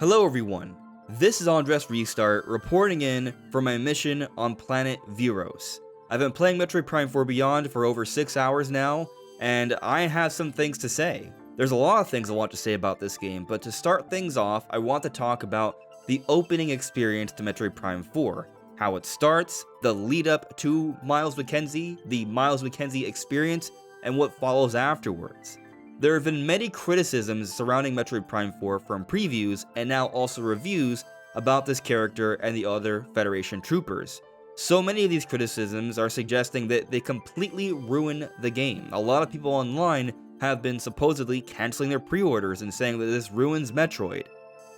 Hello everyone, this is AndresRestart reporting in for my mission on planet Viros. I've been playing Metroid Prime 4 Beyond for over 6 hours now, and I have some things to say. There's a lot of things I want to say about this game, but to start things off, I want to talk about the opening experience to Metroid Prime 4. How it starts, the lead up to Miles McKenzie, the Miles McKenzie experience, and what follows afterwards. There have been many criticisms surrounding Metroid Prime 4 from previews and now also reviews about this character and the other Federation troopers. So many of these criticisms are suggesting that they completely ruin the game. A lot of people online have been supposedly canceling their pre-orders and saying that this ruins Metroid.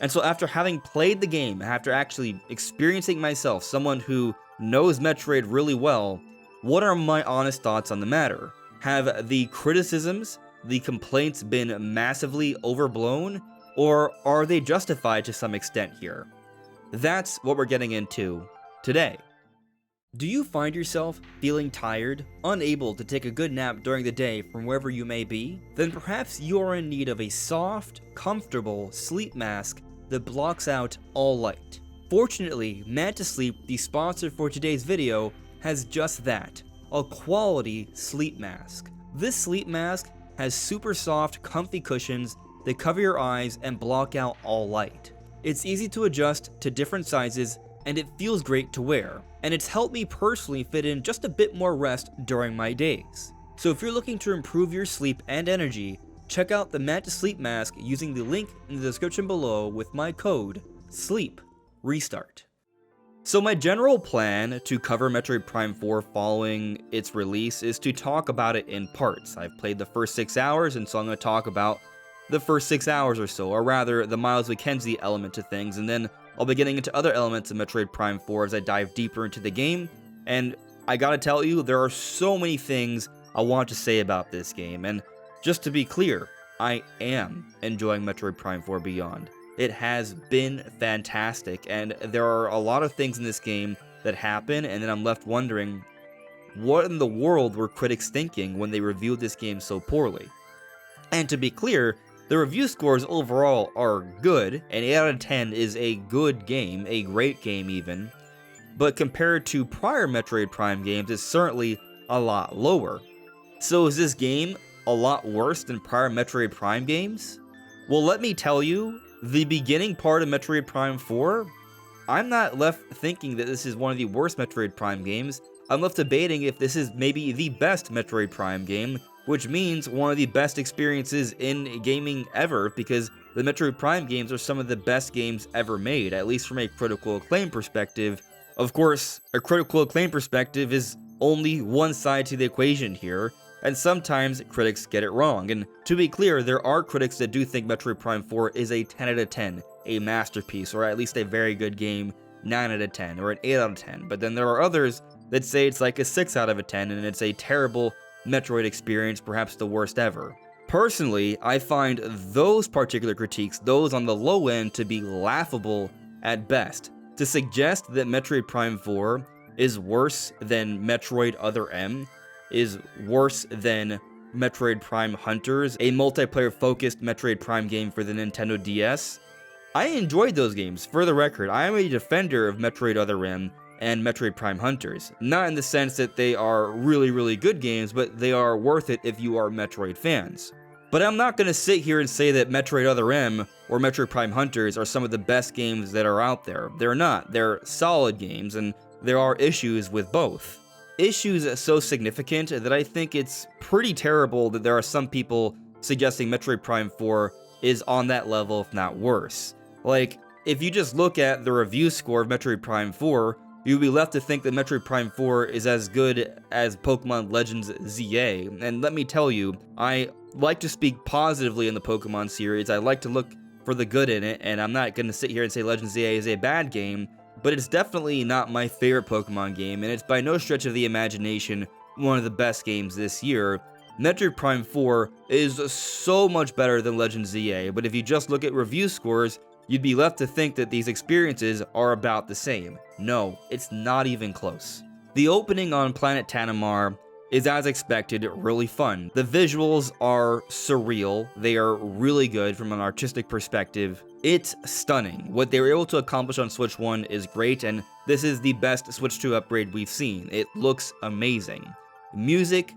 And so after having played the game, after actually experiencing myself, someone who knows Metroid really well, what are my honest thoughts on the matter? Have the criticisms, the complaints been massively overblown, or are they justified to some extent here? That's what we're getting into today. Do you find yourself feeling tired, unable to take a good nap during the day from wherever you may be? Then perhaps you are in need of a soft, comfortable sleep mask that blocks out all light. Fortunately, Sleep, the sponsor for today's video, has just that, a quality sleep mask. This sleep mask has super soft, comfy cushions that cover your eyes and block out all light. It's easy to adjust to different sizes, and it feels great to wear. And it's helped me personally fit in just a bit more rest during my days. So if you're looking to improve your sleep and energy, check out the Sleep mask using the link in the description below with my code SLEEPRESTART. So my general plan to cover Metroid Prime 4 following its release is to talk about it in parts. I've played the first 6 hours, and so I'm going to talk about the first 6 hours or so, or rather the Miles McKenzie element to things, and then I'll be getting into other elements of Metroid Prime 4 as I dive deeper into the game. And I gotta tell you, there are so many things I want to say about this game, and just to be clear, I am enjoying Metroid Prime 4 Beyond. It has been fantastic, and there are a lot of things in this game that happen, and then I'm left wondering, what in the world were critics thinking when they reviewed this game so poorly? And to be clear, the review scores overall are good, and 8 out of 10 is a good game, a great game even, but compared to prior Metroid Prime games, it's certainly a lot lower. So is this game a lot worse than prior Metroid Prime games? Well, let me tell you, the beginning part of Metroid Prime 4, I'm not left thinking that this is one of the worst Metroid Prime games. I'm left debating if this is maybe the best Metroid Prime game, which means one of the best experiences in gaming ever, because the Metroid Prime games are some of the best games ever made, at least from a critical acclaim perspective. Of course, a critical acclaim perspective is only one side to the equation here, and sometimes critics get it wrong. And to be clear, there are critics that do think Metroid Prime 4 is a 10 out of 10, a masterpiece, or at least a very good game, 9 out of 10, or an 8 out of 10. But then there are others that say it's like a 6 out of a 10, and it's a terrible Metroid experience, perhaps the worst ever. Personally, I find those particular critiques, those on the low end, to be laughable at best. To suggest that Metroid Prime 4 is worse than Metroid Other M, is worse than Metroid Prime Hunters, a multiplayer-focused Metroid Prime game for the Nintendo DS. I enjoyed those games. For the record, I am a defender of Metroid Other M and Metroid Prime Hunters. Not in the sense that they are really, really good games, but they are worth it if you are Metroid fans. But I'm not going to sit here and say that Metroid Other M or Metroid Prime Hunters are some of the best games that are out there. They're not. They're solid games, and there are issues with both. Issues so significant that I think it's pretty terrible that there are some people suggesting Metroid Prime 4 is on that level, if not worse. Like, if you just look at the review score of Metroid Prime 4, you'd be left to think that Metroid Prime 4 is as good as Pokemon Legends ZA, and let me tell you, I like to speak positively in the Pokemon series. I like to look for the good in it, and I'm not going to sit here and say Legends ZA is a bad game, but it's definitely not my favorite Pokemon game, and it's by no stretch of the imagination one of the best games this year. Metroid Prime 4 is so much better than Legends ZA, but if you just look at review scores, you'd be left to think that these experiences are about the same. No, it's not even close. The opening on Planet Tanimar is, as expected, really fun. The visuals are surreal. They are really good from an artistic perspective. It's stunning. What they were able to accomplish on Switch 1 is great, and this is the best Switch 2 upgrade we've seen. It looks amazing. Music,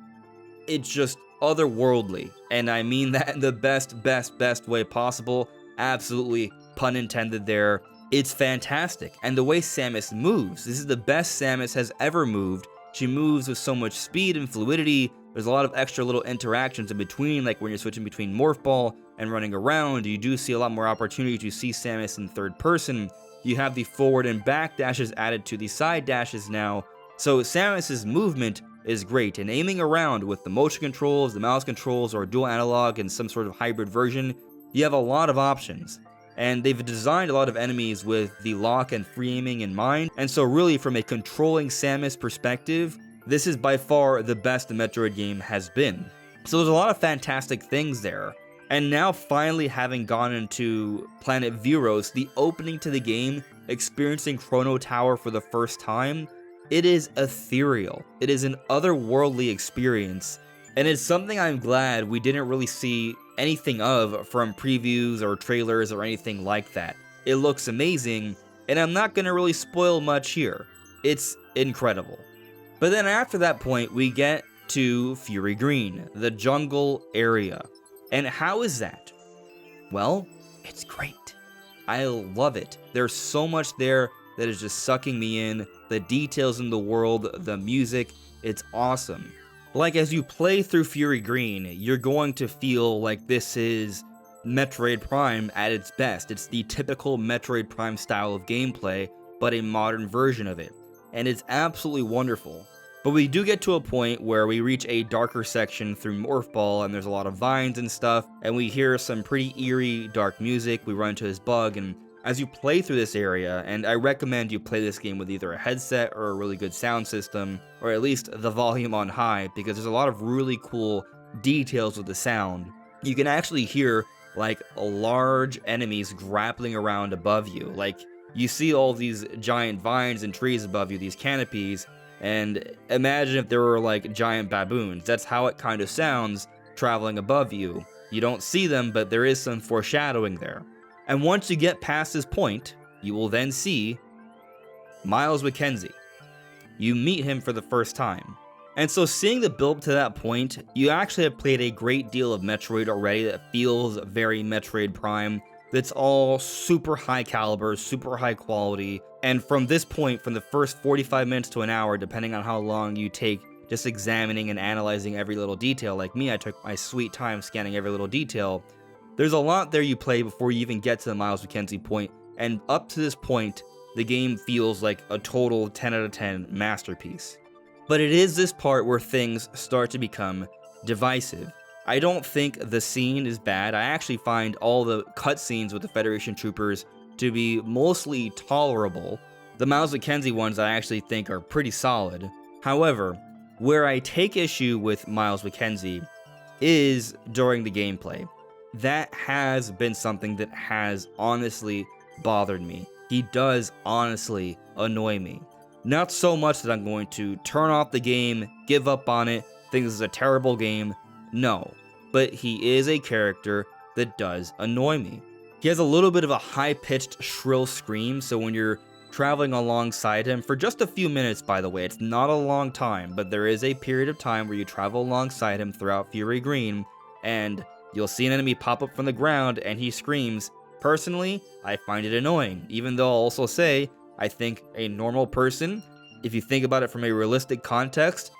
it's just otherworldly, and I mean that in the best way possible. Absolutely, pun intended there. It's fantastic, and the way Samus moves, this is the best Samus has ever moved. She moves with so much speed and fluidity. There's a lot of extra little interactions in between, like when you're switching between Morph Ball and running around, you do see a lot more opportunity to see Samus in third person. You have the forward and back dashes added to the side dashes now, so Samus's movement is great, and aiming around with the motion controls, the mouse controls, or dual analog and some sort of hybrid version, you have a lot of options. And they've designed a lot of enemies with the lock and free aiming in mind, and so really from a controlling Samus perspective, this is by far the best the Metroid game has been. So there's a lot of fantastic things there. And now finally having gone into Planet Viros, the opening to the game, experiencing Chrono Tower for the first time, it is ethereal. It is an otherworldly experience, and it's something I'm glad we didn't really see anything of from previews or trailers or anything like that. It looks amazing, and I'm not going to really spoil much here. It's incredible. But then after that point, we get to Fury Green, the jungle area. And how is that? Well, it's great. I love it. There's so much there that is just sucking me in. The details in the world, the music, it's awesome. Like, as you play through Fury Green, you're going to feel like this is Metroid Prime at its best. It's the typical Metroid Prime style of gameplay, but a modern version of it. And it's absolutely wonderful. But we do get to a point where we reach a darker section through Morph Ball, and there's a lot of vines and stuff, and we hear some pretty eerie, dark music. We run into this bug, and as you play through this area, and I recommend you play this game with either a headset or a really good sound system, or at least the volume on high, because there's a lot of really cool details with the sound. You can actually hear, like, large enemies grappling around above you. Like, you see all these giant vines and trees above you, these canopies, and imagine if there were, like, giant baboons. That's how it kind of sounds traveling above you. You don't see them, but there is some foreshadowing there. And once you get past this point, you will then see Miles Mackenzie. You meet him for the first time. And so seeing the build to that point, you actually have played a great deal of Metroid already that feels very Metroid Prime. That's all super high caliber, super high quality. And from this point, from the first 45 minutes to an hour, depending on how long you take just examining and analyzing every little detail, like me, I took my sweet time scanning every little detail. There's a lot there you play before you even get to the Miles Mackenzie point, and up to this point, the game feels like a total 10 out of 10 masterpiece. But it is this part where things start to become divisive. I don't think the scene is bad. I actually find all the cutscenes with the Federation troopers to be mostly tolerable. The Miles Mackenzie ones I actually think are pretty solid. However, where I take issue with Miles Mackenzie is during the gameplay. That has been something that has honestly bothered me. He does honestly annoy me. Not so much that I'm going to turn off the game, give up on it, think this is a terrible game. No, but he is a character that does annoy me. He has a little bit of a high-pitched, shrill scream, so when you're traveling alongside him, for just a few minutes by the way, it's not a long time, but there is a period of time where you travel alongside him throughout Fury Green, and you'll see an enemy pop up from the ground and he screams. Personally, I find it annoying, even though I'll also say, I think a normal person, if you think about it from a realistic context,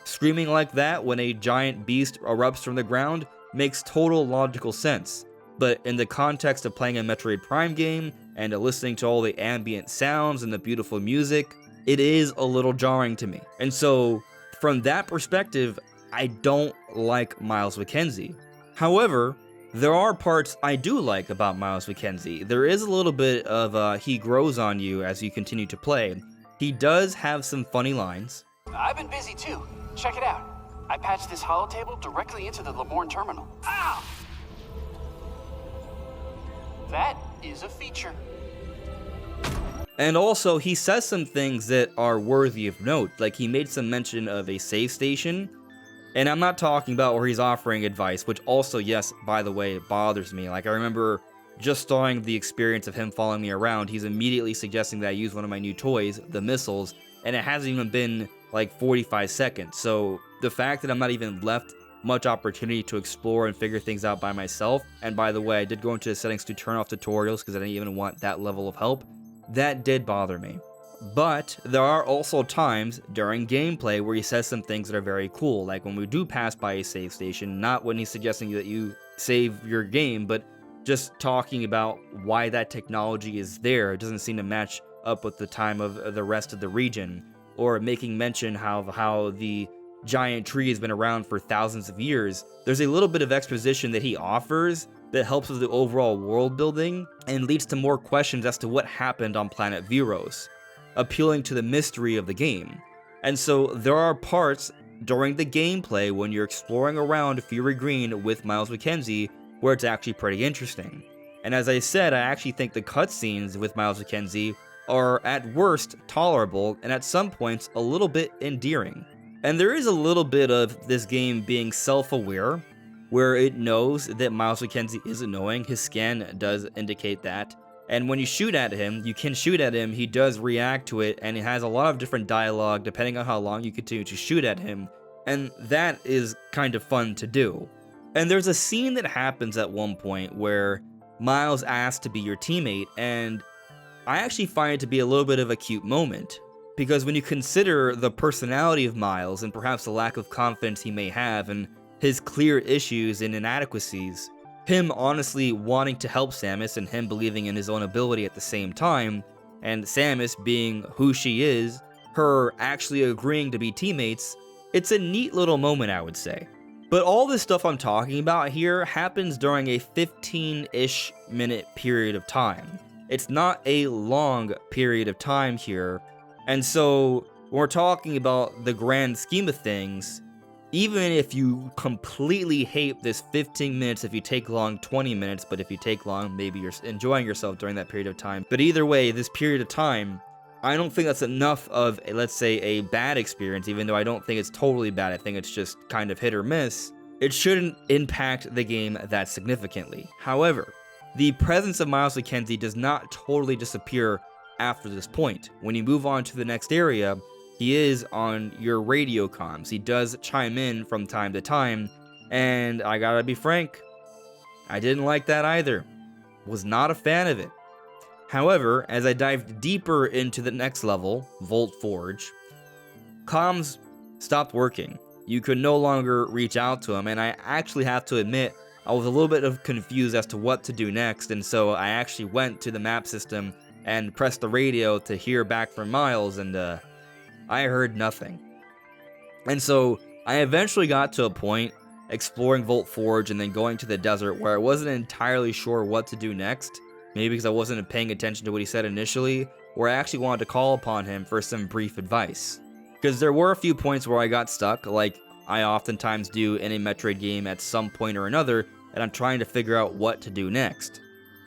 screaming like that when a giant beast erupts from the ground makes total logical sense. But in the context of playing a Metroid Prime game and listening to all the ambient sounds and the beautiful music, it is a little jarring to me. And so, from that perspective, I don't like Miles Mackenzie. However, there are parts I do like about Miles Mackenzie. There is a little bit of he grows on you as you continue to play. He does have some funny lines. I've been busy too. Check it out. I patched this holotable directly into the Lemourne terminal. Ow! That is a feature. And also, he says some things that are worthy of note. Like, he made some mention of a save station, And I'm not talking about where he's offering advice, which also, yes, by the way, bothers me. Like, I remember just starting the experience of him following me around, he's immediately suggesting that I use one of my new toys, the missiles, and it hasn't even been like 45 seconds. So the fact that I'm not even left much opportunity to explore and figure things out by myself, and by the way, I did go into the settings to turn off tutorials because I didn't even want that level of help, that did bother me. But there are also times during gameplay where he says some things that are very cool, like when we do pass by a save station, not when he's suggesting that you save your game, but just talking about why that technology is there. It doesn't seem to match up with the time of the rest of the region, or making mention how the giant tree has been around for thousands of years. There's a little bit of exposition that he offers that helps with the overall world building and leads to more questions as to what happened on planet Viros, appealing to the mystery of the game. And so there are parts during the gameplay when you're exploring around Fury Green with Miles McKenzie where it's actually pretty interesting. And as I said, I actually think the cutscenes with Miles McKenzie are at worst tolerable and at some points a little bit endearing. And there is a little bit of this game being self-aware, where it knows that Miles McKenzie is annoying. His scan does indicate that. And when you shoot at him, you can shoot at him, he does react to it, and it has a lot of different dialogue depending on how long you continue to shoot at him. And that is kind of fun to do. And there's a scene that happens at one point where Miles asks to be your teammate, and I actually find it to be a little bit of a cute moment. Because when you consider the personality of Miles and perhaps the lack of confidence he may have and his clear issues and inadequacies, him honestly wanting to help Samus and him believing in his own ability at the same time, and Samus being who she is, her actually agreeing to be teammates, it's a neat little moment, I would say. But all this stuff I'm talking about here happens during a 15-ish minute period of time. It's not a long period of time here, and so when we're talking about the grand scheme of things, even if you completely hate this 15 minutes, if you take long 20 minutes, but if you take long, maybe you're enjoying yourself during that period of time. But either way, this period of time, I don't think that's enough of, let's say, a bad experience, even though I don't think it's totally bad. I think it's just kind of hit or miss. It shouldn't impact the game that significantly. However, the presence of Miles McKenzie does not totally disappear after this point. When you move on to the next area, he is on your radio comms. He does chime in from time to time, and I gotta be frank, I didn't like that either. Was not a fan of it. However, as I dived deeper into the next level, Volt Forge, comms stopped working. You could no longer reach out to him, and I actually have to admit, I was a little bit confused as to what to do next, and so I actually went to the map system and pressed the radio to hear back from Miles, and I heard nothing. And so I eventually got to a point exploring Volt Forge and then going to the desert where I wasn't entirely sure what to do next, maybe because I wasn't paying attention to what he said initially, or I actually wanted to call upon him for some brief advice. Because there were a few points where I got stuck, like I oftentimes do in a Metroid game at some point or another, and I'm trying to figure out what to do next.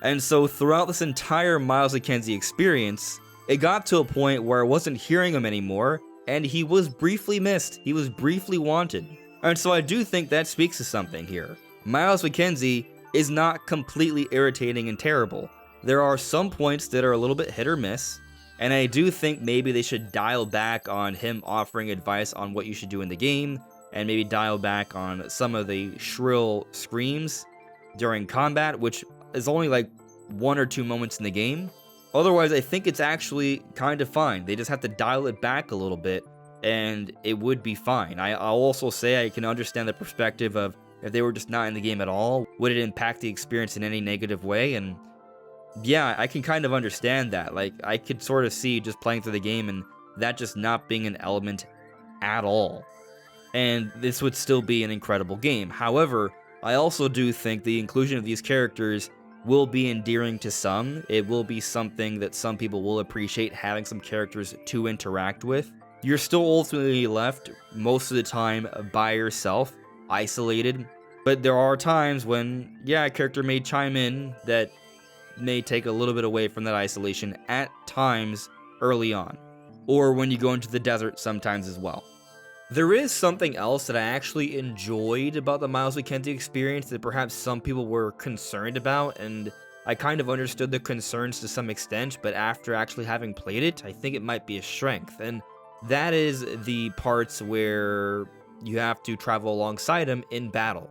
And so throughout this entire Miles McKenzie experience, it got to a point where I wasn't hearing him anymore, and he was briefly missed. He was briefly wanted. And so I do think that speaks to something here. Miles McKenzie is not completely irritating and terrible. There are some points that are a little bit hit or miss, and I do think maybe they should dial back on him offering advice on what you should do in the game, and maybe dial back on some of the shrill screams during combat, which is only like 1 or 2 moments in the game. Otherwise, I think it's actually kind of fine. They just have to dial it back a little bit, and it would be fine. I'll also say I can understand the perspective of if they were just not in the game at all, would it impact the experience in any negative way? And yeah, I can kind of understand that. Like, I could sort of see just playing through the game and that just not being an element at all. And this would still be an incredible game. However, I also do think the inclusion of these characters will be endearing to some. It will be something that some people will appreciate, having some characters to interact with. You're still ultimately left most of the time by yourself, isolated, but there are times when, yeah, a character may chime in that may take a little bit away from that isolation at times early on, or when you go into the desert sometimes as well. There is something else that I actually enjoyed about the Miles McKenzie experience that perhaps some people were concerned about, and I kind of understood the concerns to some extent, but after actually having played it, I think it might be a strength, and that is the parts where you have to travel alongside him in battle.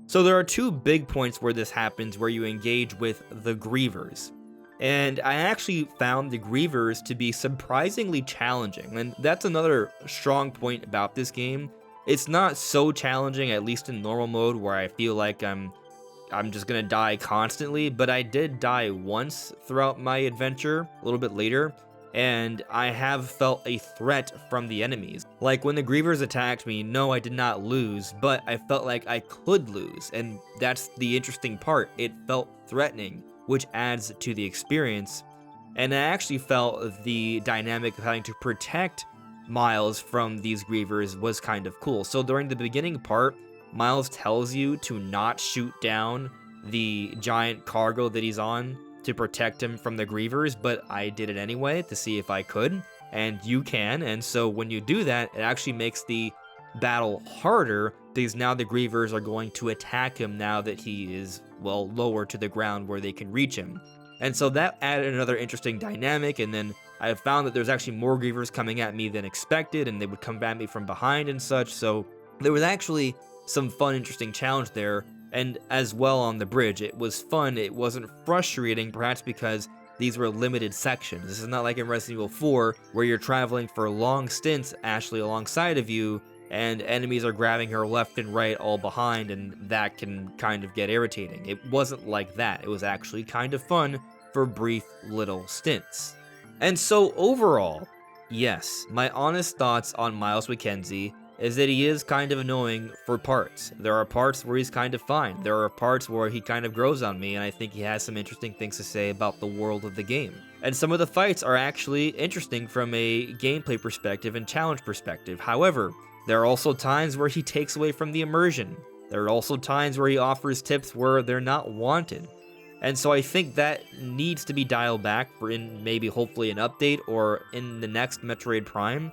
So there are two big points where this happens, where you engage with the Grievers. And I actually found the Grievers to be surprisingly challenging, and that's another strong point about this game. It's not so challenging, at least in normal mode, where I feel like I'm just gonna die constantly, but I did die once throughout my adventure, a little bit later, and I have felt a threat from the enemies. Like when the Grievers attacked me, no, I did not lose, but I felt like I could lose, and that's the interesting part. It felt threatening, which adds to the experience. And I actually felt the dynamic of having to protect Miles from these Grievers was kind of cool. So during the beginning part, Miles tells you to not shoot down the giant cargo that he's on to protect him from the Grievers, but I did it anyway to see if I could, and you can. And so when you do that, it actually makes the battle harder, because now the Grievers are going to attack him now that he is, well, lower to the ground where they can reach him. And so that added another interesting dynamic, and then I found that there's actually more Grievers coming at me than expected, and they would come at me from behind and such, so there was actually some fun, interesting challenge there. And as well on the bridge, it was fun, it wasn't frustrating, perhaps because these were limited sections. This is not like in Resident Evil 4, where you're traveling for long stints, Ashley alongside of you, and enemies are grabbing her left and right all behind, and that can kind of get irritating. It wasn't like that. It was actually kind of fun for brief little stints. And so overall, yes, my honest thoughts on Miles McKenzie is that he is kind of annoying for parts. There are parts where he's kind of fine. There are parts where he kind of grows on me, and I think he has some interesting things to say about the world of the game. And some of the fights are actually interesting from a gameplay perspective and challenge perspective. However, there are also times where he takes away from the immersion. There are also times where he offers tips where they're not wanted. And so I think that needs to be dialed back for in maybe hopefully an update or in the next Metroid Prime.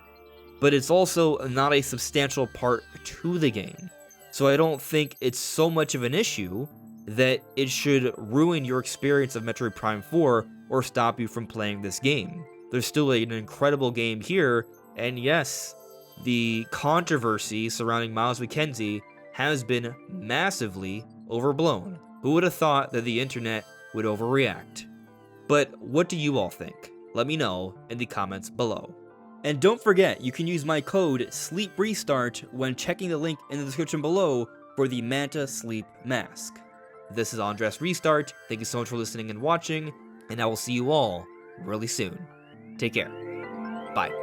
But it's also not a substantial part to the game. So I don't think it's so much of an issue that it should ruin your experience of Metroid Prime 4 or stop you from playing this game. There's still an incredible game here, and yes, the controversy surrounding Miles McKenzie has been massively overblown. Who would have thought that the internet would overreact? But what do you all think? Let me know in the comments below. And don't forget, you can use my code SLEEPRESTART when checking the link in the description below for the Manta Sleep Mask. This is AndresRestart. Thank you so much for listening and watching, and I will see you all really soon. Take care. Bye.